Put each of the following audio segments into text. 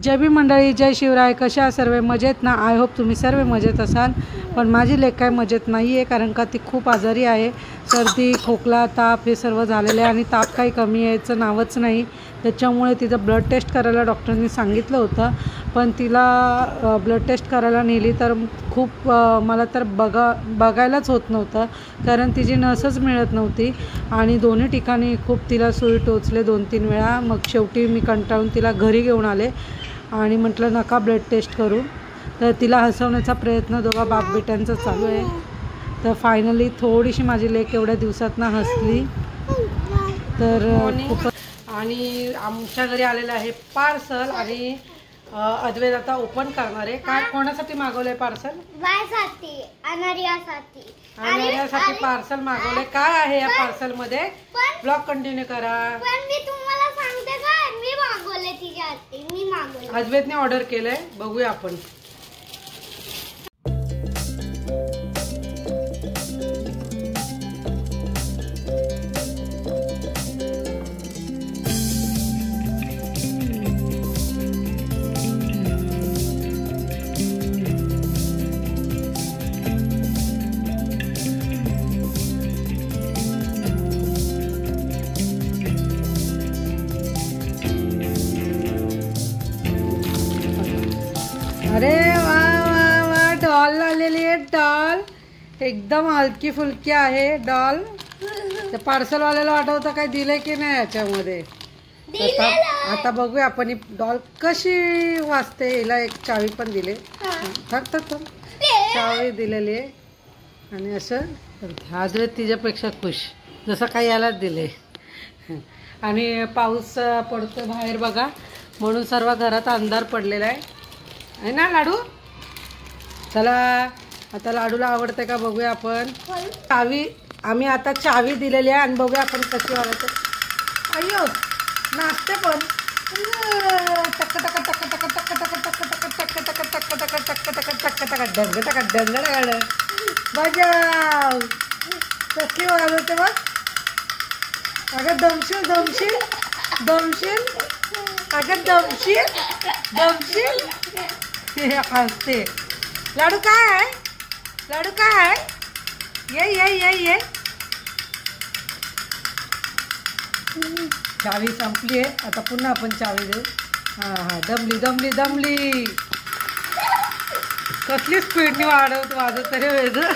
जय भीम मंडळी, जय शिवराय. कशा सर्व मजेत ना? आय होप तुम्ही सर्व मजेत असाल. पण माझी लेक काय मजेत नाही आहे, कारण का ती खूप आजारी आहे. सर्दी, खोकला, ताप हे सर्व झालेले आहे आणि ताप काही कमी यायचं नावच नाही. त्याच्यामुळे तिचं ब्लड टेस्ट करायला डॉक्टरांनी सांगितलं होतं. पण तिला ब्लड टेस्ट करायला नेली तर खूप मला तर बघायलाच होत नव्हतं, कारण तिची नसच मिळत नव्हती आणि दोन्ही ठिकाणी खूप तिला सुई टोचले 2-3 वेळा. मग शेवटी मी कंटाळून तिला घरी घेऊन आले आणि म्हटलं नका ब्लड टेस्ट करू. तर तिला हसवण्याचा प्रयत्न दोघा बाप बेट्यांचा चालू आहे. तर फायनली थोडीशी माझी लेक एवढ्या दिवसातनं हसली. तर खूप. आणि आमच्या घरी आलेलं आहे पार्सल आणि अद्वैत आता ओपन करणार आहे. काय कोणासाठी मागवलंय पार्सल? बायसाठी, अनारियासाठी. अनारियासाठी पार्सल मागवलंय. काय आहे या पार्सल मध्ये? ब्लॉग कंटिन्यू करा. पण मी तुम्हाला सांगते काय, मी मागवले तिच्यासाठी. मी मागवले. अद्वैतने ऑर्डर केलंय, बघूया आपण. अरे वा वा वा, डॉल आलेली आहे. डॉल एकदम हलकी फुलकी आहे डॉल. त्या पार्सलवाल्याला वाटवतं काय दिलंय की नाही याच्यामध्ये. आता बघूया आपण ही डॉल कशी वाजते. हिला एक चावी पण दिली, फक्त चावी दिलेली आहे. आणि असं अद्वैत तिच्यापेक्षा खुश, जसं काही यालाच दिले. आणि पाऊस पडतो बाहेर बघा, म्हणून सर्व घरात अंधार पडलेला आहे ना लाडू. चला आता लाडूला आवडते का बघूया आपण. चावी आम्ही आता चावी दिलेली आहे आणि बघूया आपण कशी वाजते. अय्यो नाचते पण. टक टक टक टक टक टक टक टक टक टक टक टक टक टक टक टक डंग टक डंग बजाव. कसली वाजवते बघ. अगं दमशील दमशील दमशील. अगं दमशील दमशील. हसते. लाडू काय आहे? लाडू काय आहे? ये ये ये ये. चावी संपली आहे, आता पुन्हा आपण चावी देऊ. हा हा, दमली दमली दमली. कसली स्पीडने वाजत रे वेगळं.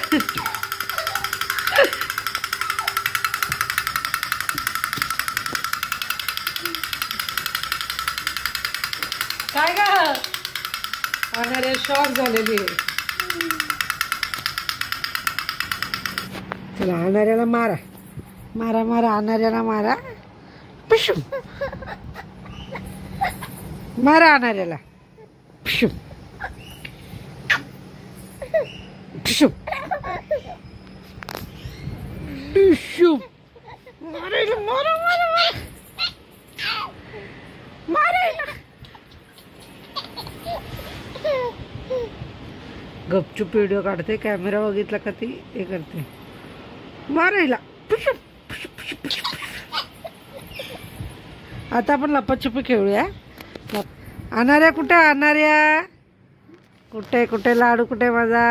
काय ग अनारे शॉक झालेली आहे. चला अनाऱ्याला मारा मारा मारा. अनाऱ्याला मारा. पिशू मारा अनाऱ्याला. पिशू पिशू पिशू. मारायला मारा मारा मारायला. गपचूप व्हिडिओ काढते, कॅमेरा बघितला का ती हे करते. मारायला. आता आपण लपाछपी खेळूया. अनाऱ्या कुठे? अनाऱ्या कुठे? कुठे लाडू कुठे माझा?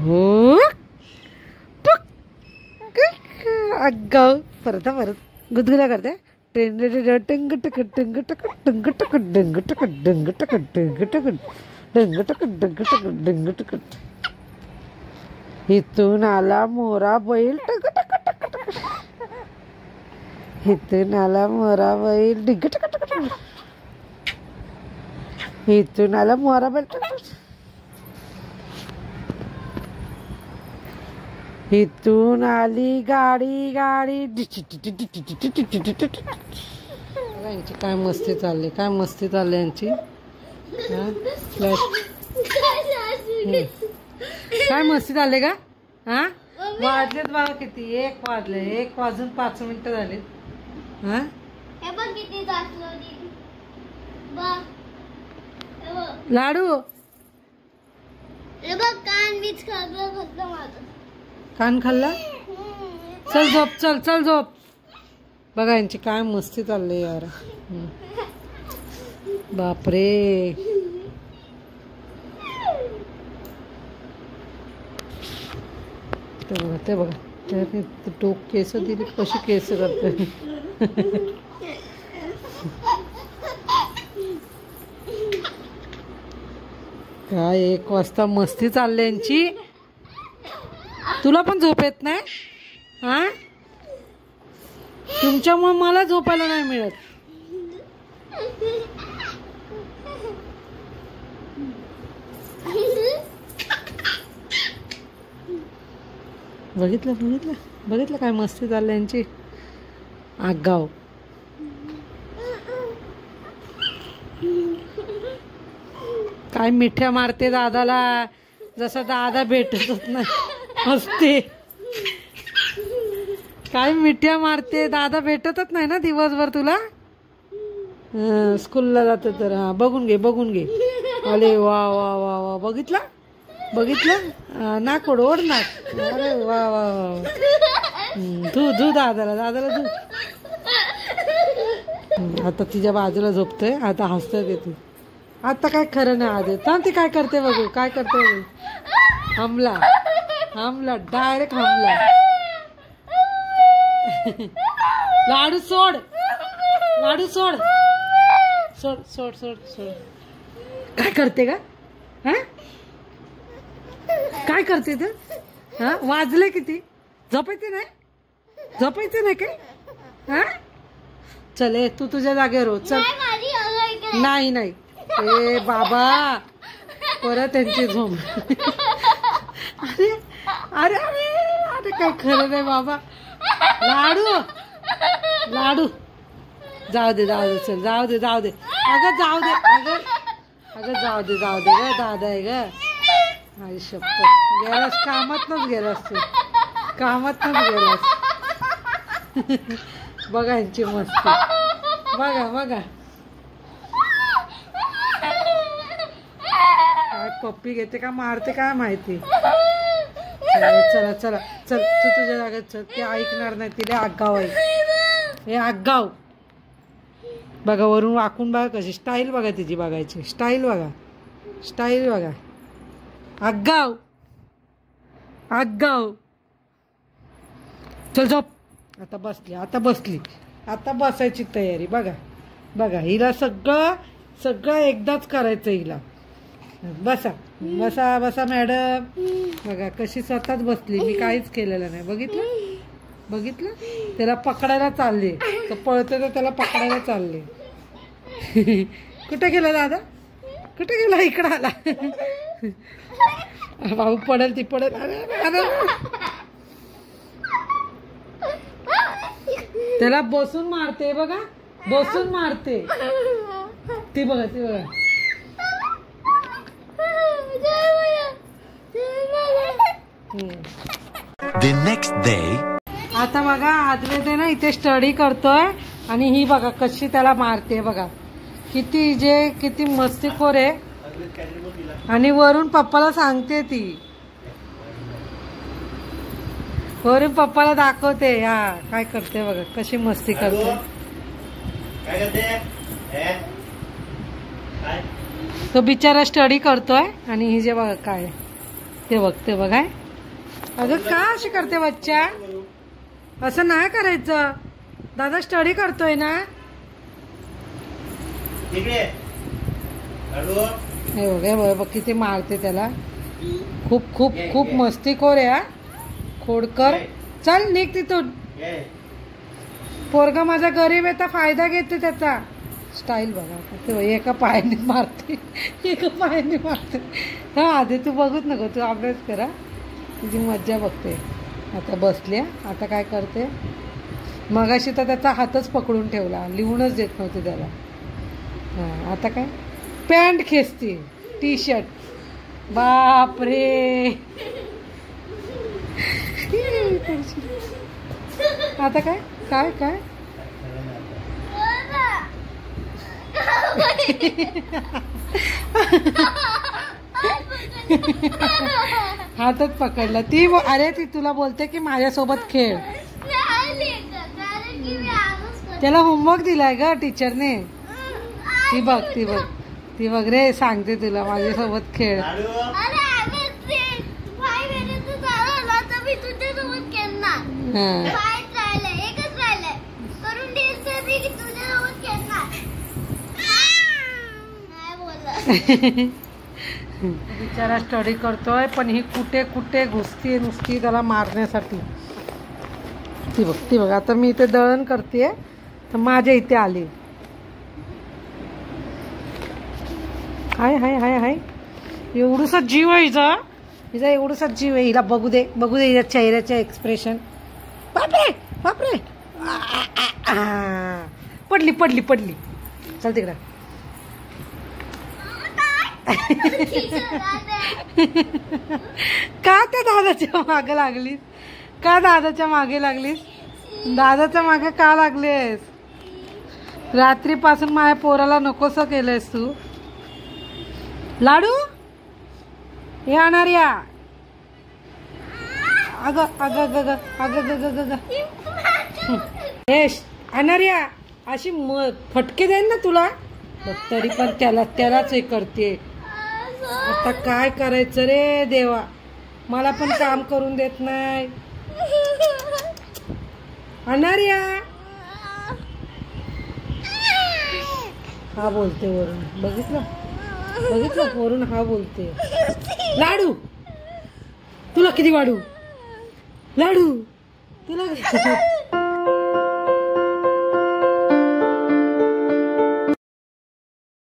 हो अग्गाव. परत परत गुदगुल्या करते. टेंग टंग टक टंग टक टंग टक डंग टक डंग टक डंग टक डंग टक डंग टक डंग टक. इथून आला मोरा बैल टक टक टक टक. इथून आला मोरा बैल डिंग टक टक टक. इथून आला मोरा बैल टक टक. इथून आली गाडी गाडी. यांची काय मस्ती चालली, काय मस्ती चालली यांची. काय मस्ती चालले का? हा वाजलेत बघा किती. 1 वाजले. 1 वाजून 5 मिनिटं झाली. हा लाडू कान खाल्ला. चल झोप. चल चल झोप. बघा यांची काय मस्ती चालली यार. बापरे. ते बघा ते टोक केस दिली कशी केस करते. काय 1 वाजता मस्ती चालली यांची. तुला पण झोप येत नाही हा. तुमच्यामुळे मला झोपायला नाही मिळत. बघितलं बघितलं बघितलं काय मस्ती चालली यांची. आगाव. काय मिठ्या मारते दादाला जसं दादा भेटतच नाही असते. काय मिठ्या मारते दादा भेटतच नाही ना दिवसभर तुला. स्कूलला जात तर. हा बघून घे बघून घे. अरे वा वा वा वा. बघितलं बघितलं नाक ओढ नाक. अरे वा वा वा. धू दादाला दादाला धू. आता तिच्या बाजूला झोपतोय. आता हसतोय ते. आता काय खरं नाही आधी. तर ती काय करते बघू काय करते बघू. हमला हमला डायरेक्ट हमला. लाडू सोड लाडू सोड सोड सोड सोड सोड. काय करते का हा. काय करते तू हा. वाजले किती. झोपायचे नाही काय हा. चल तू तुझ्या जागेवर हो. चल नाही नाही. ए बाबा परत त्यांची झोम. अरे अरे अरे अरे काय खरं नाही बाबा. लाडू लाडू जाऊ दे चल जाऊ दे अगं जाऊ दे अगं जाऊ दे ग दादा आहे ग. माझी शपथ गेलास कामातनच गेलास तू कामातनच गेलास. बघा यांची मस्ती बघा बघा. काय पप्पी घेते का मारते काय माहिती. चला चला चल तू तुझ्या जागेत चल. ते ऐकणार नाही. तिला आगाव आहे हे आगाव. बघा वरून वाकून बघा कशी स्टाईल बघा तिची बघायची. स्टाईल बघा आगाव आगाव. चल झोप. आता बसली आता बसायची तयारी. बघा हिला सगळं एकदाच करायचं हिला. बसा बसा बसा मॅडम. बघा कशी स्वतःच बसली. मी काहीच केलेलं नाही. बघितलं त्याला पकडायला चालले. तर पळते तर त्याला पकडायला चालले. कुठे गेला दादा कुठे गेला. इकडं आला. भाऊ पडेल ती पडेल. त्याला बसून मारते बघा बसून मारते ती बघा The next day. आता बघा आदले ते ना इथे स्टडी करतोय आणि ही बघा कशी त्याला मारते बघा. किती मस्तीखोर आहे. आणि वरून पप्पाला सांगते ती. वरून पप्पाला दाखवते. हा काय करते बघा कशी मस्ती करते. तो बिचारा स्टडी करतोय आणि ही जे बघा काय ते बघते बघा. अगं का अशी करते बच्चा. असं नाही करायचं. दादा स्टडी करतोय ना. हे बघ किती मारते त्याला. खूप मस्तीखोर आहे. खोडकर चल निघ तिथून. पोरगा माझा गरीब आहे तर फायदा घेते त्याचा. स्टाईल बघा एका पायाने मारते हा. आधी तू बघूच नको तू अभ्यास करा. तुझी मज्जा बघते. आता बसल्या. आता काय करते. मगाशी तर त्याचा हातच पकडून ठेवला. लिहूनच देत नव्हते त्याला. हा आता काय पॅन्ट खेचते टी शर्ट. बापरे. आता काय काय काय हातात पकडला ती. अरे ती तुला बोलते की माझ्यासोबत खेळ. त्याला होमवर्क दिलाय ग टीचरने. ती बघ ती बघ ती बघ रे, सांगते तुला माझ्यासोबत खेळ. बिचारा स्टडी करतोय पण ही कुठे कुठे घुसतीये नुसती त्याला मारण्यासाठी. ती बघ ती बघ, आता मी इथे दळण करतेय तर माझ्या इथे आली. हाय हाय हाय हाय, एवढूसा जीव आहे हिचा, हिचा एवढूसा जीव आहे. हिला बघू दे बघू दे हिच्या चेहऱ्याचे एक्सप्रेशन. बापरे बापरे, पडली पडली पडली. चल तिकडं. का त्या दादाच्या मागे लागलीस? का दादाच्या मागे लागलीस? दादाच्या मागे का लागलीस? रात्रीपासून माझ्या पोराला नकोस केलंयस तू. लाडू हे आणणार या. अग अग अग अग अग अग अग हे आणणार या. अशी फटके देईन ना तुला. तरी पण त्यालाच हे करते. आता काय करायचं रे देवा, मला पण काम करून देत नाही. अनार्या हा बोलते वरून, बघितलं बघितलं वरून हा बोलते. लाडू तुला किती वाढू, लाडू तुला